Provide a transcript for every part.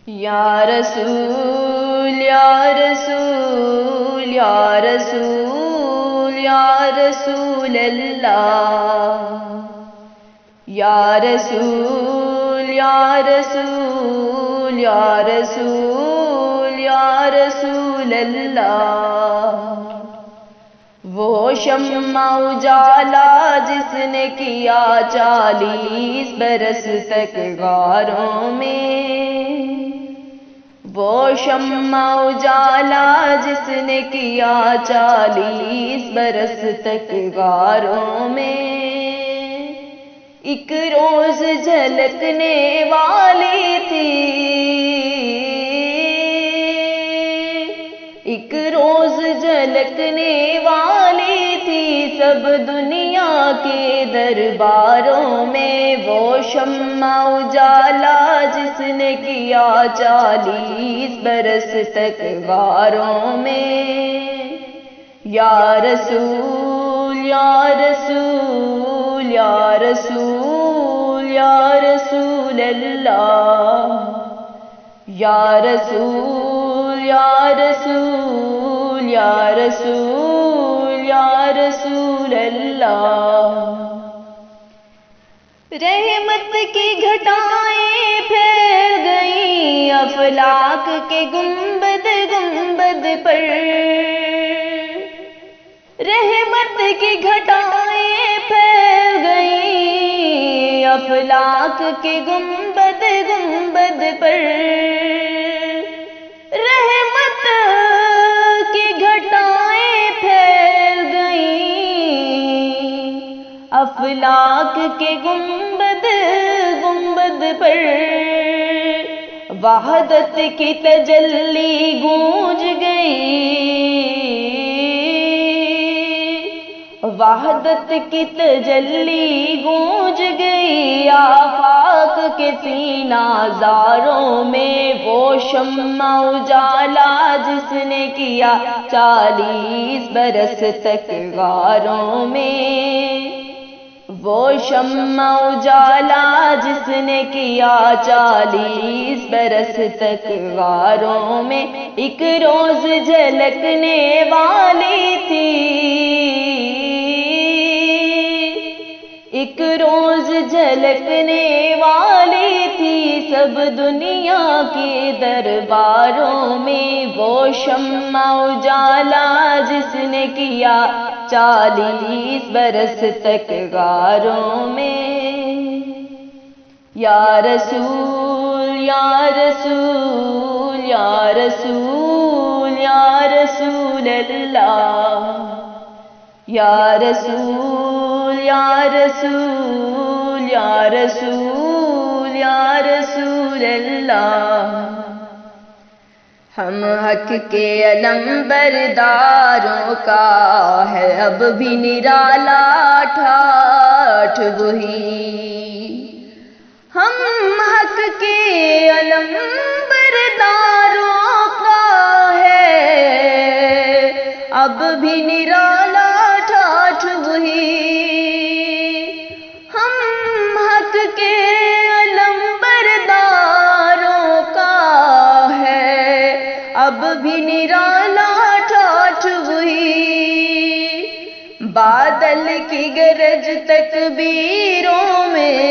یا رسول یا رسول یا رسول یا رسول اللہ، یا رسول یا رسول یا رسول یا رسول اللہ، وہ شمع اجالا جس نے کیا 40 برس تک غاروں میں، وہ شمع اجالا جس نے کیا 40 برس تک غاروں میں، ایک روز جھلکنے والی تھی، ایک روز جھلکنے والی تھی سب دنیا کے درباروں میں، وہ شمع اجالا جس نے کیا 40 برس تک غاروں میں، یا رسول یا رسول یا رسول یا رسول اللہ، یا رسول یا رسول یا رسول یا رسول اللہ، رحمت کی گھٹائیں پھیل گئیں افلاک کے گنبد گنبد پر، رحمت کی گھٹائیں پھیل گئیں افلاک کے گنبد گنبد پر، رحمت کی گھٹائیں پھیل گئیں افلاک کے گنبد گنبد پر، وحدت کی تجلی گونج گئی، وحدت کی تجلی گونج گئی آفاق کے سینہ زاروں میں، وہ شمع اجالا جس نے کیا 40 برس تک غاروں میں، وہ شمع اجالا جس نے کیا 40 برس تک غاروں میں، ایک روز جھلکنے والی تھی، ایک روز جھلکنے والی تھی سب دنیا کے درباروں میں، وہ شمع اجالا جس نے کیا 40 برس تک غاروں میں، یا رسول یا رسول یا رسول یا رسول اللہ، یا رسول یا رسول یا رسول یا رسول اللہ، ہم حق کے علم برداروں کا ہے اب بھی نرالا ٹھاٹھ وہی، ہم حق کے علم برداروں کا ہے اب بھی نرالا ٹھاٹھ وہی، ہم حق کے علم برداروں کا ہے اب بھی نرالا ٹھاٹھ وہی، بادل کی گرج تکبیروں میں،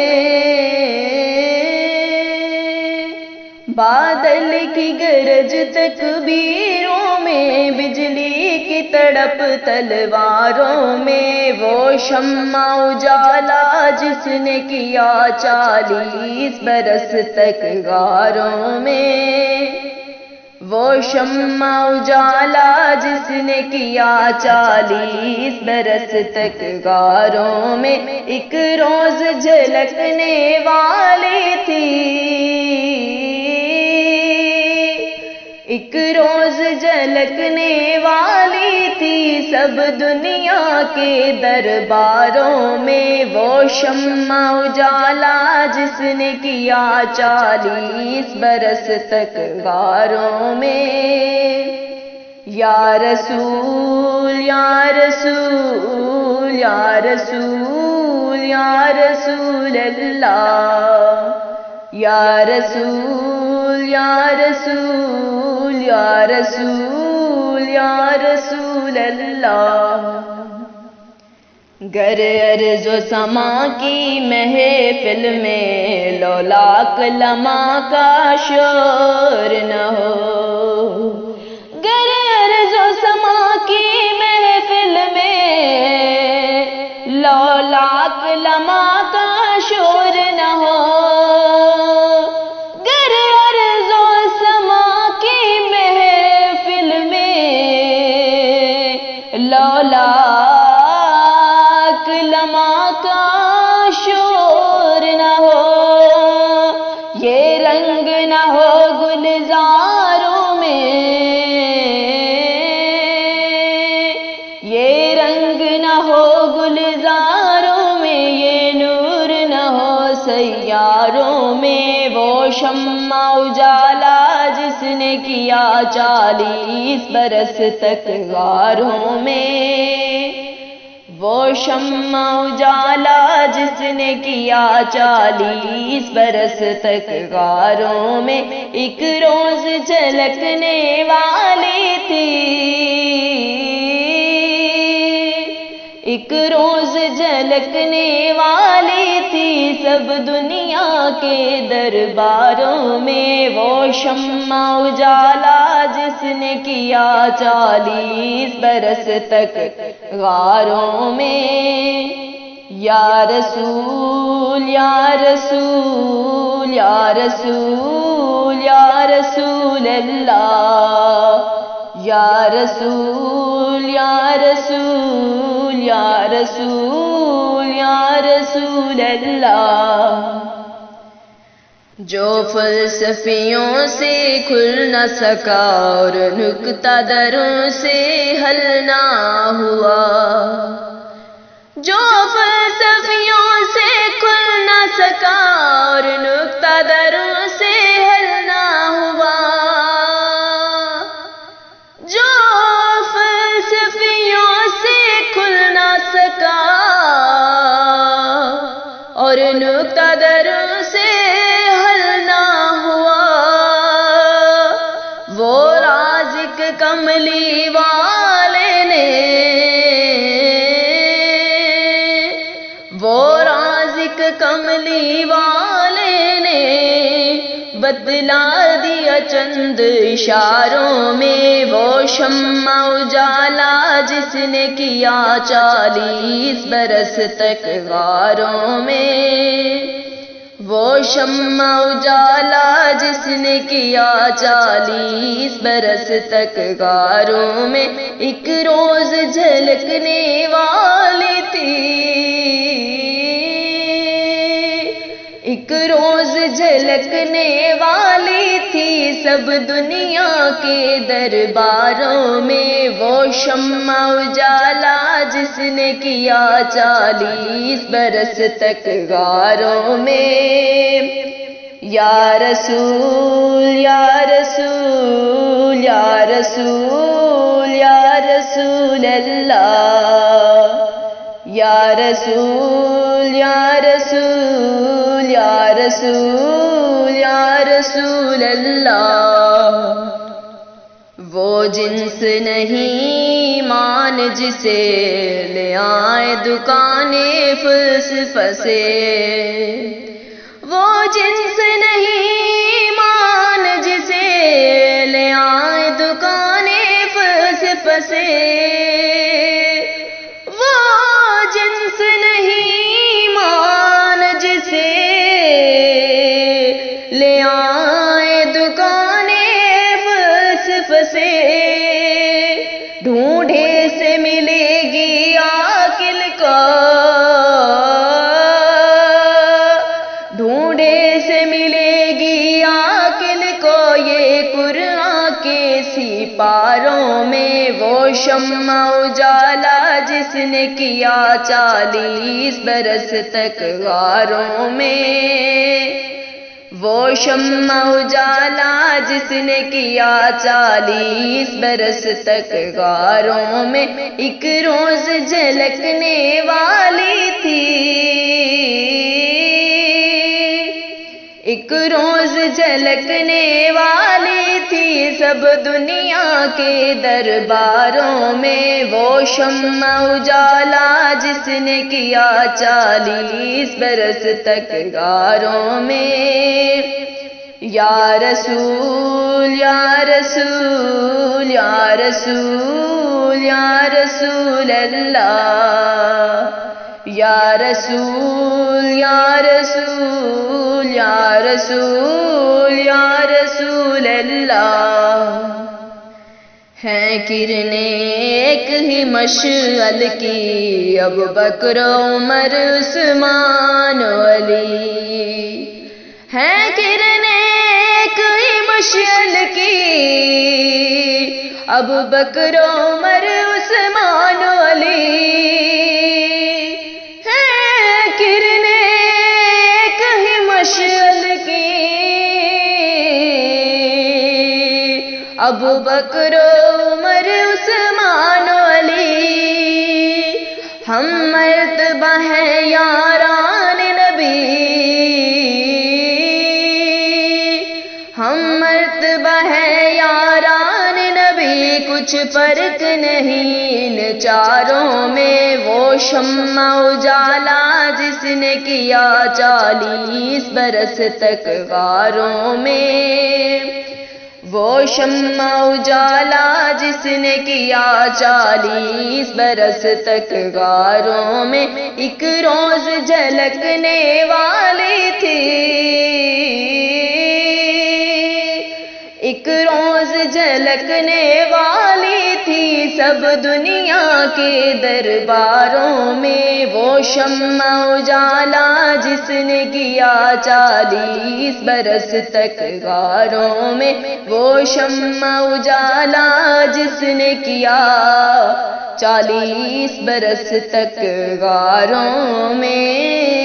بادل کی گرج تکبیروں میں، بجلی کی تڑپ تلواروں میں، وہ شمع اجالا جس نے کیا 40 برس تک غاروں میں، وہ شمع اجالا جس نے کیا 40 برس تک غاروں میں، ایک روز جھلکنے والی تھی، ایک روز جھلکنے والی تھی سب دنیا کے درباروں میں، وہ شمع اجالا جس نے کیا 40 برس تک غاروں میں، یا رسول یا رسول یا رسول یا رسول اللہ، یا رسول یا رسول یا رسول یا رسول اللہ. گر ارض و سما کی محفل میں لولاک لما کا شور نہ ہو. گر ارض و سما کی محفل میں لولاک لما کا شور نہ ہو. گر ارض و سما کی محفل میں لولاک لما کا شور نہ ہو. یہ رنگ نہ ہو گلزاروں میں، یہ رنگ نہ ہو گلزاروں میں، یہ نور نہ ہو سیاروں میں. وہ شمع اجالا جس نے کیا 40 برس تک غاروں میں. وہ شمع اجالا جس نے کیا 40 برس تک غاروں میں. ایک روز جھلکنے والی تھی، ایک روز جھلکنے والی تھی سب دنیا کے درباروں میں. وہ شمع اجالا جس نے کیا 40 برس تک غاروں میں. یا رسول یا رسول یا رسول یا رسول اللہ. یا رسول یا رسول یا رسول یا رسول اللہ. جو فلسفیوں سے کھل نہ سکا اور نکتہ دروں سے حل نہ ہوا. جو فلسفیوں سے کھل نہ سکا اور نکتہ دروں سے حل نہ ہوا. جو فلسفیوں سے کھل نہ سکا اور نکتہ دروں سے کملی والے نے، وہ رازق کملی والے نے بتلا دیا چند اشاروں میں. وہ شمع اجالا جس نے کیا 40 برس تک غاروں میں. وہ شمع اجالا جس نے کیا 40 برس تک غاروں میں. ایک روز جھلکنے والی تھی، ایک روز جھلکنے والی تھی سب دنیا کے درباروں میں. وہ شمع اجالا جس نے کیا 40 برس تک غاروں میں. یا رسول یا رسول یا رسول یا رسول اللہ. یا رسول یا رسول یا رسول یا رسول اللہ. وہ جنس نہیں مان جسے لے آئے دکانیں فلسفہ سے. وہ جنس نہیں مان جسے لے آئے دکانیں فلسفہ سے. وہ جنس نہیں مان جسے لے آئے دکانیں فلسفہ سے. ڈھونڈے سے ملے گی عاقل کو، ڈھونڈے سے ملے گی عاقل کو یہ قرآن کے سپاروں میں. وہ شمع اجالا جس نے کیا 40 برس تک غاروں میں. وہ شمع اجالا جس نے کیا 40 برس تک غاروں میں. ایک روز جھلکنے والی تھی، ایک روز جھلکنے والی تھی سب دنیا کے درباروں میں، وہ شمع اجالا جس نے کیا 40 برس تک غاروں میں۔ یا رسول یا رسول یا رسول یا رسول اللہ، یا رسول یا رسول یا رسول یا رسول اللہ۔ ہیں کرنیں ایک ہی مشعل کی، ابوبکر عمر عثمان علی۔ ہیں کرنیں ایک ہی مشعل کی، ابوبکر عمر عثمان علی۔ ہیں کرنیں ایک ہی مشعل کی، ابوبکر عمر عثمان علی۔ ہم مرتبہ ہیں یاران نبی، ہم مرتبہ ہے یاران نبی، کچھ فرق نہیں ان چاروں میں۔ وہ شمع اجالا جس نے کیا 40 برس تک غاروں میں، وہ شمع اجالا جس نے کیا 40 برس تک غاروں میں۔ ایک روز جھلکنے والی تھی، ایک روز جھلکنے والی تھی سب دنیا کے درباروں میں، وہ شمع اجالا جس نے کیا 40 برس تک غاروں میں، وہ شمع اجالا جس نے کیا 40 برس تک غاروں میں۔